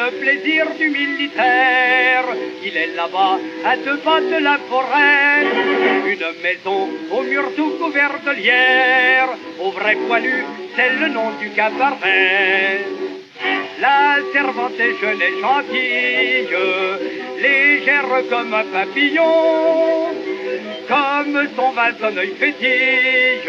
le plaisir du militaire. Il est là-bas, à 2 pas de la forêt, une maison au mur tout couvert de lierre. Au vrai poilu, c'est le nom du cabaret. La servante est jeune et gentille, légère comme un papillon. Comme son vin, son œil fétille,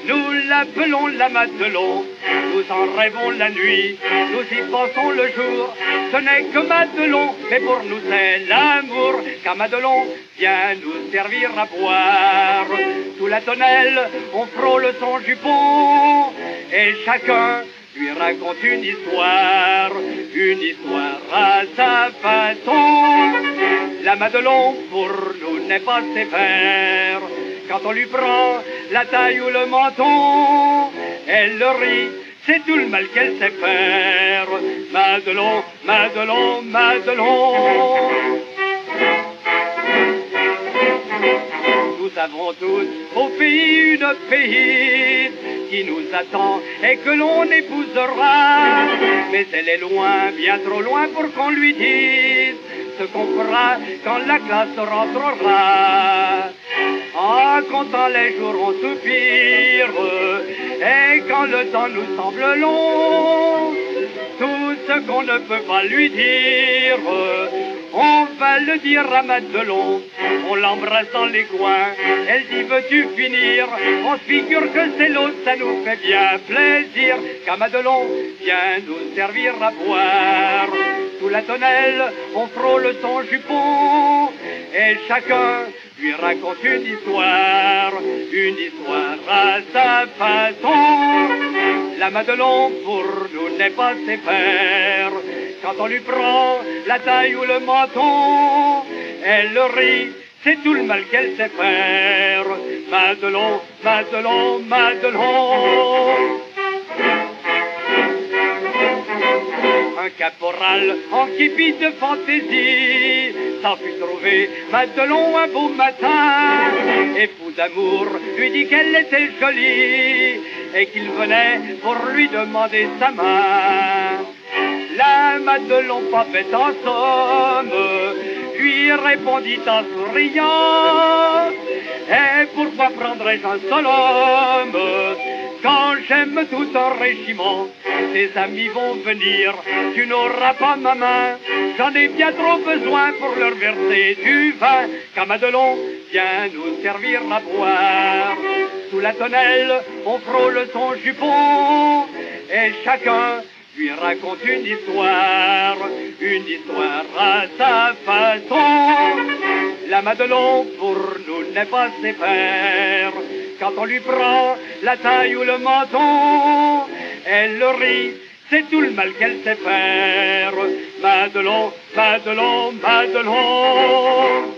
nous l'appelons la Madelon. Nous en rêvons la nuit, nous y pensons le jour. Ce n'est que Madelon, mais pour nous c'est l'amour. Car Madelon vient nous servir à boire. Sous la tonnelle, on frôle son jupon, et chacun lui raconte une histoire à sa façon. La Madelon pour nous n'est pas sévère. Quand on lui prend la taille ou le menton, elle le rit, c'est tout le mal qu'elle sait faire. Madelon, Madelon, Madelon. Nous avons tous au pays une pays qui nous attend et que l'on épousera. Mais elle est loin, bien trop loin pour qu'on lui dise ce qu'on fera quand la classe rentrera. En comptant les jours on soupire, et quand le temps nous semble long, tout ce qu'on ne peut pas lui dire, on va le dire à Madelon. On l'embrasse dans les coins, elle dit veux-tu finir? On se figure que c'est l'autre, ça nous fait bien plaisir. Car Madelon vient nous servir à boire. Sous la tonnelle, on frôle son jupon, et chacun lui raconte une histoire à sa façon. La Madelon pour nous n'est pas sévère. Quand on lui prend la taille ou le menton, elle rit, c'est tout le mal qu'elle sait faire. Madelon, Madelon, Madelon. Un caporal en képi de fantaisie s'en fut trouvé Madelon un beau matin, et fou d'amour lui dit qu'elle était jolie et qu'il venait pour lui demander sa main. La Madelon, pas bête en somme, lui répondit en souriant: et pourquoi prendrais-je un seul homme quand j'aime tout un régiment? Tes amis vont venir, tu n'auras pas ma main, j'en ai bien trop besoin pour leur verser du vin. Car Madelon vient nous servir à boire. Sous la tonnelle, on frôle son jupon, et chacun lui raconte une histoire à sa façon. La Madelon pour nous n'est pas sévère. Quand on lui prend la taille ou le menton, elle le rit, c'est tout le mal qu'elle sait faire. Madelon, Madelon, Madelon.